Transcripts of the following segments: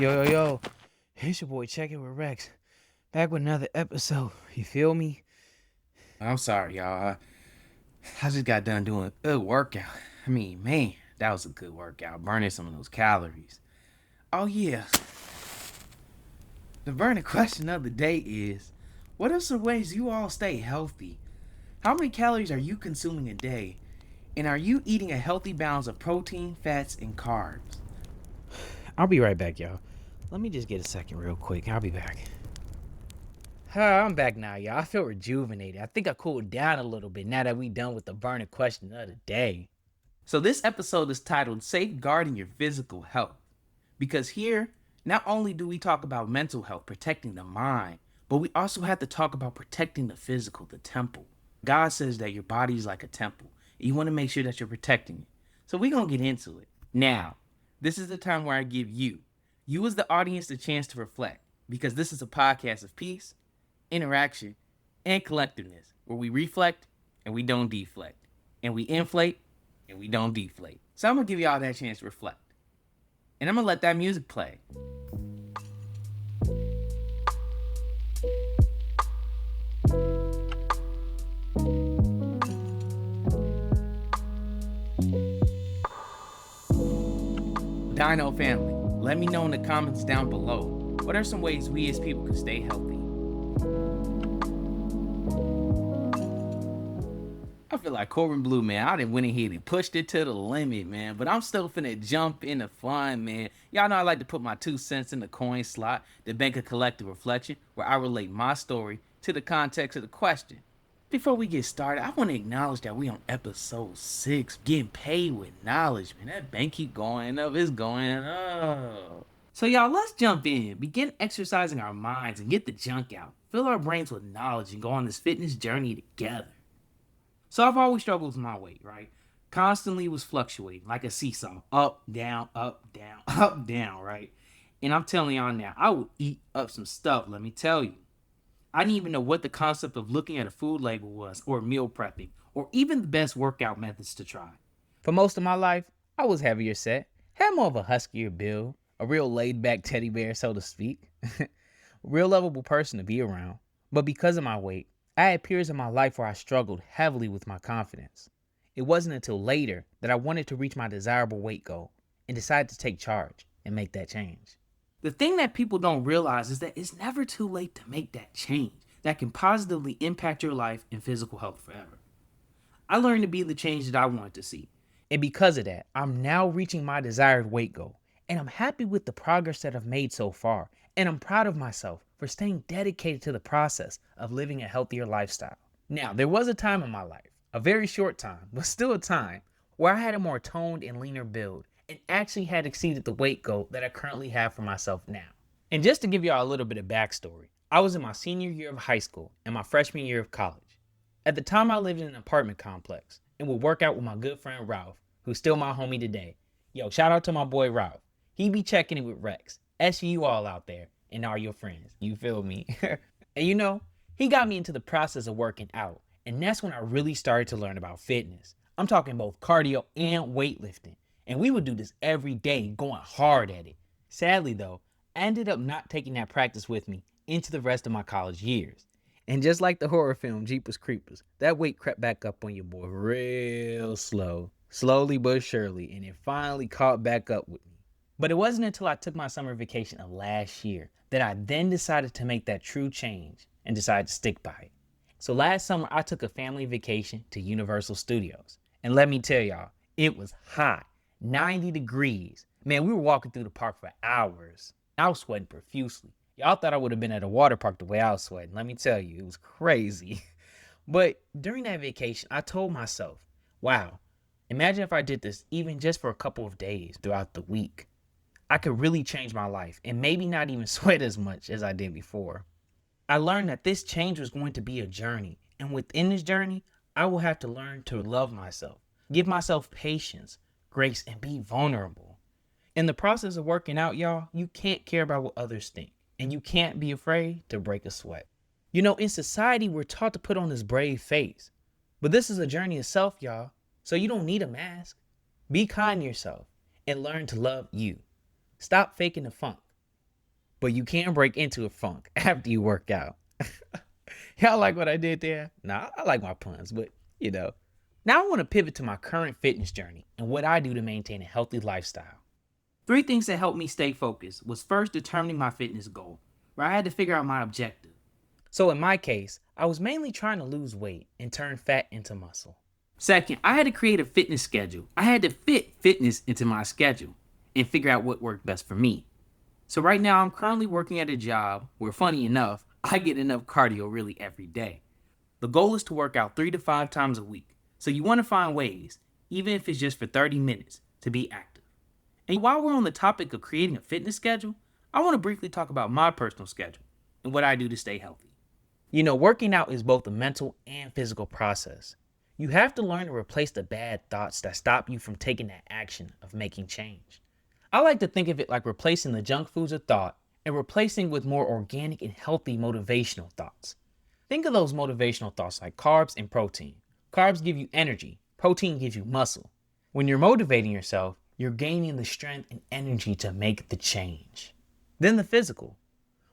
Yo, it's your boy Check It with Rex. Back with another episode. You feel me? I'm sorry, y'all. I just got done doing a good workout. I mean, man, that was a good workout. Burning some of those calories. Oh, yeah. The burning question of the day is what are some ways you all stay healthy? How many calories are you consuming a day? And are you eating a healthy balance of protein, fats, and carbs? I'll be right back, y'all. Let me just get a second real quick. I'll be back. I'm back now, y'all. I feel rejuvenated. I think I cooled down a little bit now that we done with the burning question of the day. So, this episode is titled Safeguarding Your Physical Health. Because here, not only do we talk about mental health, protecting the mind, but we also have to talk about protecting the physical, the temple. God says that your body is like a temple. And you want to make sure that you're protecting it. So we're going to get into it. Now, this is the time where I give you as the audience, the chance to reflect. Because this is a podcast of peace, interaction, and collectiveness, where we reflect and we don't deflect. And we inflate and we don't deflate. So I'm going to give y'all that chance to reflect. And I'm going to let that music play. Dino family, let me know in the comments down below. What are some ways we as people can stay healthy? I feel like Corbin Blue, man. I done went ahead and pushed it to the limit, man. But I'm still finna jump into fun, man. Y'all know I like to put my 2 cents in the coin slot, the bank of collective reflection, where I relate my story to the context of the question. Before we get started, I want to acknowledge that we on episode 6, getting paid with knowledge, man. That bank keep going up, it's going up. So y'all, let's jump in, begin exercising our minds and get the junk out. Fill our brains with knowledge and go on this fitness journey together. So I've always struggled with my weight, right? Constantly was fluctuating like a seesaw, up, down, up, down, right? And I'm telling y'all now, I would eat up some stuff, let me tell you. I didn't even know what the concept of looking at a food label was, or meal prepping, or even the best workout methods to try. For most of my life, I was heavier set, had more of a huskier build, a real laid back teddy bear, so to speak. Real lovable person to be around. But because of my weight, I had periods in my life where I struggled heavily with my confidence. It wasn't until later that I wanted to reach my desirable weight goal and decided to take charge and make that change. The thing that people don't realize is that it's never too late to make that change that can positively impact your life and physical health forever. I learned to be the change that I wanted to see. And because of that, I'm now reaching my desired weight goal. And I'm happy with the progress that I've made so far. And I'm proud of myself for staying dedicated to the process of living a healthier lifestyle. Now, there was a time in my life, a very short time, but still a time, where I had a more toned and leaner build and actually had exceeded the weight goal that I currently have for myself now. And just to give y'all a little bit of backstory, I was in my senior year of high school and my freshman year of college. At the time, I lived in an apartment complex and would work out with my good friend Ralph, who's still my homie today. Yo, shout out to my boy Ralph. He be checking it with Rex. You all out there and are your friends. You feel me? And you know, he got me into the process of working out. And that's when I really started to learn about fitness. I'm talking both cardio and weightlifting. And we would do this every day, going hard at it. Sadly though, I ended up not taking that practice with me into the rest of my college years. And just like the horror film Jeepers Creepers, that weight crept back up on your boy real slow. Slowly but surely, and it finally caught back up with me. But it wasn't until I took my summer vacation of last year that I then decided to make that true change and decided to stick by it. So last summer, I took a family vacation to Universal Studios. And let me tell y'all, it was hot, 90 degrees. Man, we were walking through the park for hours. I was sweating profusely. Y'all thought I would have been at a water park the way I was sweating. Let me tell you, it was crazy. But during that vacation, I told myself, wow, imagine if I did this even just for a couple of days throughout the week. I could really change my life and maybe not even sweat as much as I did before. I learned that this change was going to be a journey, and within this journey, I will have to learn to love myself, give myself patience, grace, and be vulnerable. In the process of working out, y'all, you can't care about what others think, and you can't be afraid to break a sweat. You know, in society, we're taught to put on this brave face, but this is a journey of self, y'all, so you don't need a mask. Be kind to yourself and learn to love you. Stop faking the funk. but you can break into a funk after you work out. Y'all like what I did there? Nah, I like my puns, but you know. Now I want to pivot to my current fitness journey and what I do to maintain a healthy lifestyle. Three things that helped me stay focused was first determining my fitness goal, where I had to figure out my objective. So in my case, I was mainly trying to lose weight and turn fat into muscle. Second, I had to create a fitness schedule. I had to fit fitness into my schedule and figure out what worked best for me. So right now I'm currently working at a job where, funny enough, I get enough cardio really every day. The goal is to work out 3 to 5 times a week. So you want to find ways, even if it's just for 30 minutes, to be active. And while we're on the topic of creating a fitness schedule, I want to briefly talk about my personal schedule and what I do to stay healthy. You know, working out is both a mental and physical process. You have to learn to replace the bad thoughts that stop you from taking that action of making change. I like to think of it like replacing the junk foods of thought and replacing with more organic and healthy motivational thoughts. Think of those motivational thoughts like carbs and protein. Carbs give you energy. Protein gives you muscle. When you're motivating yourself, you're gaining the strength and energy to make the change. Then the physical.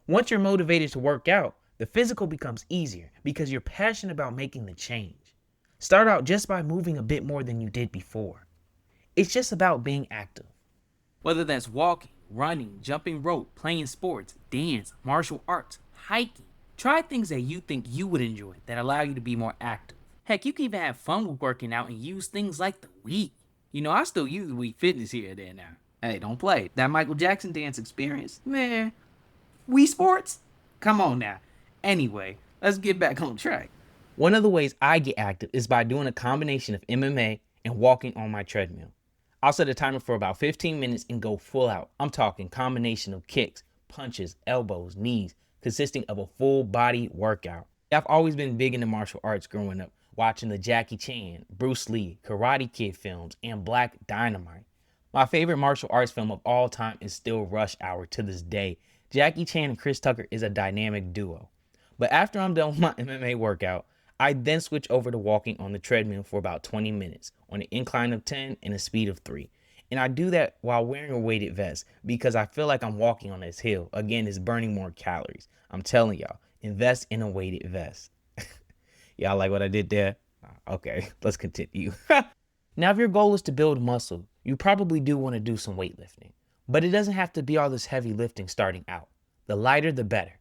Once you're motivated to work out, the physical becomes easier because you're passionate about making the change. Start out just by moving a bit more than you did before. It's just about being active. Whether that's walking, running, jumping rope, playing sports, dance, martial arts, hiking. Try things that you think you would enjoy that allow you to be more active. Heck, you can even have fun with working out and use things like the Wii. You know, I still use the Wii Fitness here and there now. Hey, don't play. That Michael Jackson dance experience, man. Wii Sports? Come on now. Anyway, let's get back on track. One of the ways I get active is by doing a combination of MMA and walking on my treadmill. I'll set a timer for about 15 minutes and go full out. I'm talking combination of kicks, punches, elbows, knees, consisting of a full body workout. I've always been big into martial arts growing up, watching the Jackie Chan, Bruce Lee, Karate Kid films, and Black Dynamite. My favorite martial arts film of all time is still Rush Hour to this day. Jackie Chan and Chris Tucker is a dynamic duo. But after I'm done with my MMA workout, I then switch over to walking on the treadmill for about 20 minutes on an incline of 10 and a speed of 3. And I do that while wearing a weighted vest because I feel like I'm walking on this hill. Again, it's burning more calories. I'm telling y'all, invest in a weighted vest. Y'all like what I did there? Okay, let's continue. Now, if your goal is to build muscle, you probably do want to do some weightlifting. But it doesn't have to be all this heavy lifting starting out. The lighter, the better.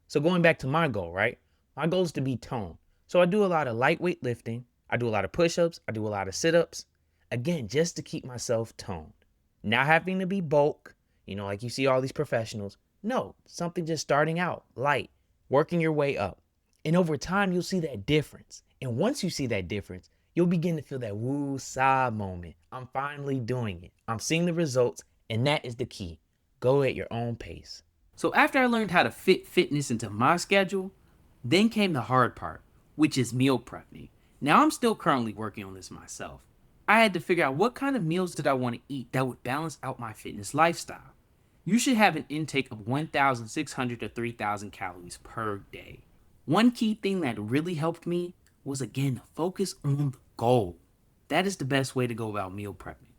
So going back to my goal, right? My goal is to be toned. So I do a lot of lightweight lifting. I do a lot of push-ups. I do a lot of sit-ups. Again, just to keep myself toned. Not having to be bulk, like you see all these professionals. No, something just starting out, light, working your way up. And over time, you'll see that difference. And once you see that difference, you'll begin to feel that woo-saw moment. I'm finally doing it. I'm seeing the results, and that is the key. Go at your own pace. So after I learned how to fit fitness into my schedule, then came the hard part, which is meal prepping. Now I'm still currently working on this myself. I had to figure out what kind of meals did I want to eat that would balance out my fitness lifestyle. You should have an intake of 1,600 to 3,000 calories per day. One key thing that really helped me was, again, to focus on the goal. That is the best way to go about meal prepping.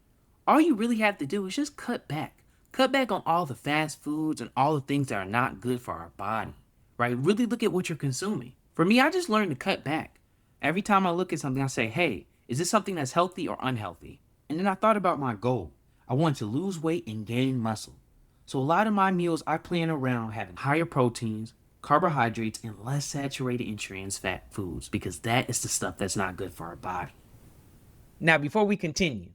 All you really have to do is just cut back. Cut back on all the fast foods and all the things that are not good for our body, right? Really look at what you're consuming. For me, I just learned to cut back. Every time I look at something, I say, hey, is this something that's healthy or unhealthy? And then I thought about my goal. I want to lose weight and gain muscle. So a lot of my meals I plan around having higher proteins, carbohydrates, and less saturated and trans fat foods because that is the stuff that's not good for our body. Now, before we continue,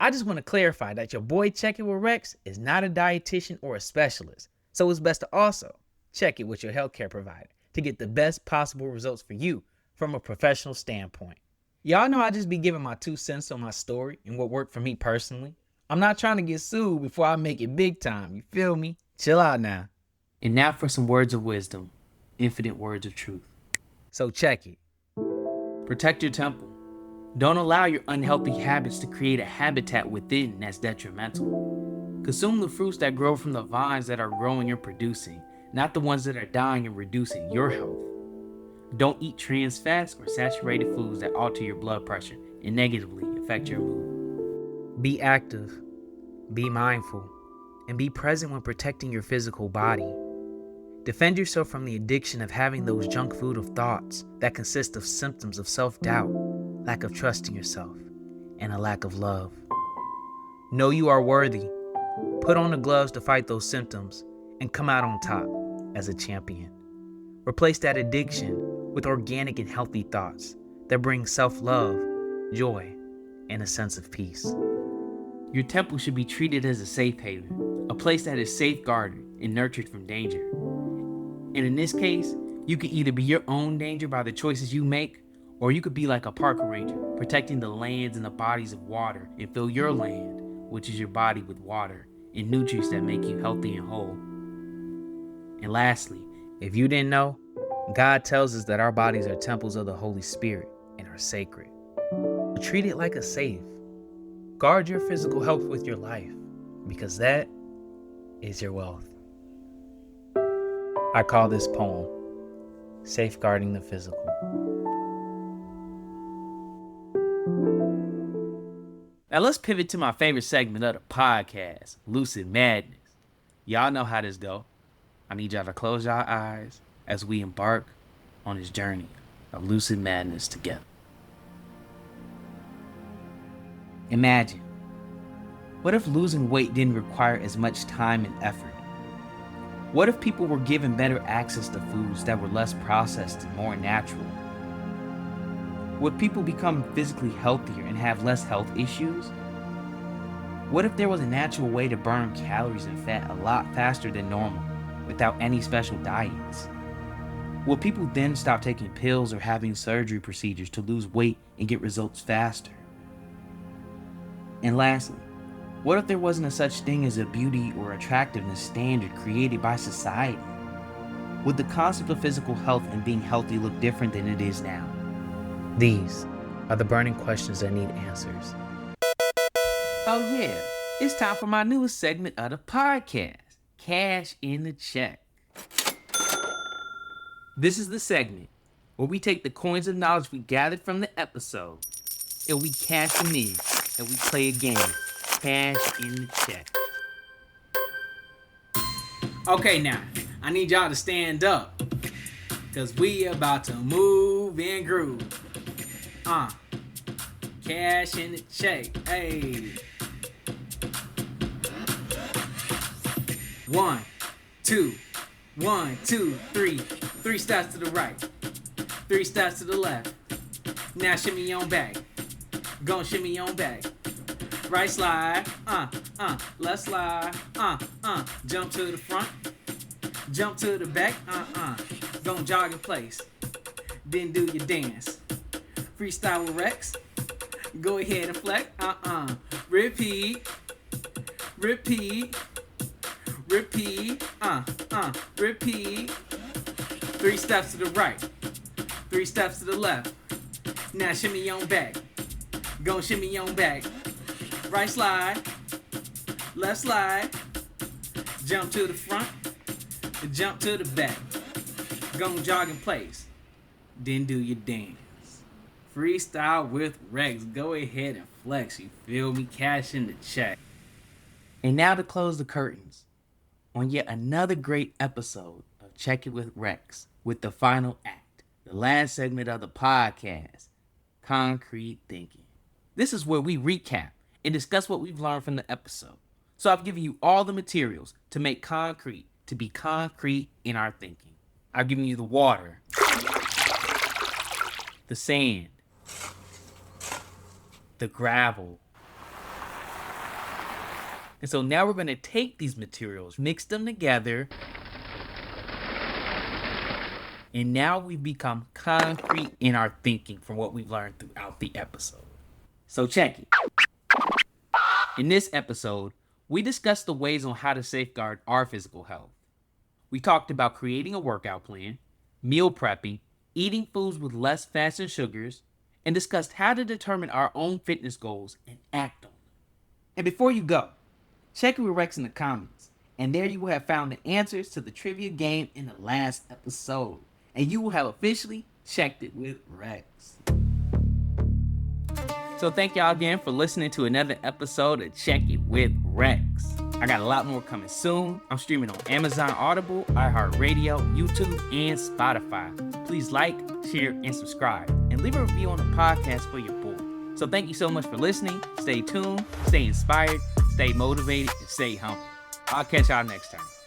I just want to clarify that your boy Check It with Rex is not a dietitian or a specialist. So it's best to also check it with your healthcare provider to get the best possible results for you from a professional standpoint. Y'all know I just be giving my 2 cents on my story and what worked for me personally. I'm not trying to get sued before I make it big time, you feel me? Chill out now. And now for some words of wisdom, infinite words of truth. So check it. Protect your temple. Don't allow your unhealthy habits to create a habitat within that's detrimental. Consume the fruits that grow from the vines that are growing and producing, not the ones that are dying and reducing your health. Don't eat trans fats or saturated foods that alter your blood pressure and negatively affect your mood. Be active, be mindful, and be present when protecting your physical body. Defend yourself from the addiction of having those junk food of thoughts that consist of symptoms of self-doubt, lack of trust in yourself, and a lack of love. Know you are worthy. Put on the gloves to fight those symptoms and come out on top as a champion. Replace that addiction with organic and healthy thoughts that bring self-love, joy, and a sense of peace. Your temple should be treated as a safe haven, a place that is safeguarded and nurtured from danger. And in this case, you can either be your own danger by the choices you make, or you could be like a park ranger, protecting the lands and the bodies of water and fill your land, which is your body, with water and nutrients that make you healthy and whole. And lastly, if you didn't know, God tells us that our bodies are temples of the Holy Spirit and are sacred. Treat it like a safe. Guard your physical health with your life, because that is your wealth. I call this poem Safeguarding the Physical. Now let's pivot to my favorite segment of the podcast, Lucid Madness. Y'all know how this go. I need y'all to close your eyes as we embark on this journey of lucid madness together. Imagine, what if losing weight didn't require as much time and effort? What if people were given better access to foods that were less processed and more natural? Would people become physically healthier and have less health issues? What if there was a natural way to burn calories and fat a lot faster than normal without any special diets? Would people then stop taking pills or having surgery procedures to lose weight and get results faster? And lastly, what if there wasn't a such thing as a beauty or attractiveness standard created by society? Would the concept of physical health and being healthy look different than it is now? These are the burning questions that need answers. Oh yeah, it's time for my newest segment of the podcast, Cash in the Check. This is the segment where we take the coins of knowledge we gathered from the episode and we cash them in and we play a game, Cash in the Check. Okay, now, I need y'all to stand up, because we about to move and groove. Cash in the check, hey. 1, 2, 1, 2, 3. 3 steps to the right, 3 steps to the left. Now shimmy on back, gon' shimmy on back. Right slide, left slide, jump to the front, jump to the back, gon' jog in place, then do your dance. Freestyle with Rex, go ahead and flex, repeat, repeat, repeat, repeat. 3 steps to the right, 3 steps to the left. Now shimmy on back, gon' shimmy on back. Right slide, left slide, jump to the front, jump to the back. Gon' jog in place, then do your dance. Freestyle with Rex, go ahead and flex, you feel me? Cash in the check. And now to close the curtains on yet another great episode of Check It with Rex, with the final act, the last segment of the podcast, Concrete Thinking. This is where we recap and discuss what we've learned from the episode. So I've given you all the materials to make concrete, to be concrete in our thinking. I've given you the water, the sand, the gravel. And so now we're going to take these materials, mix them together, and now we've become concrete in our thinking from what we've learned throughout the episode. So check it. In this episode, we discussed the ways on how to safeguard our physical health. We talked about creating a workout plan, meal prepping, eating foods with less fats and sugars, and discussed how to determine our own fitness goals and act on them. And before you go, check it with Rex in the comments, and there you will have found the answers to the trivia game in the last episode, and you will have officially checked it with Rex. So thank y'all again for listening to another episode of Check It with Rex. I got a lot more coming soon. I'm streaming on Amazon Audible, iHeartRadio, YouTube, and Spotify. Please like, share, and subscribe. And leave a review on the podcast for your boy. So thank you so much for listening. Stay tuned, stay inspired, stay motivated, and stay humble. I'll catch y'all next time.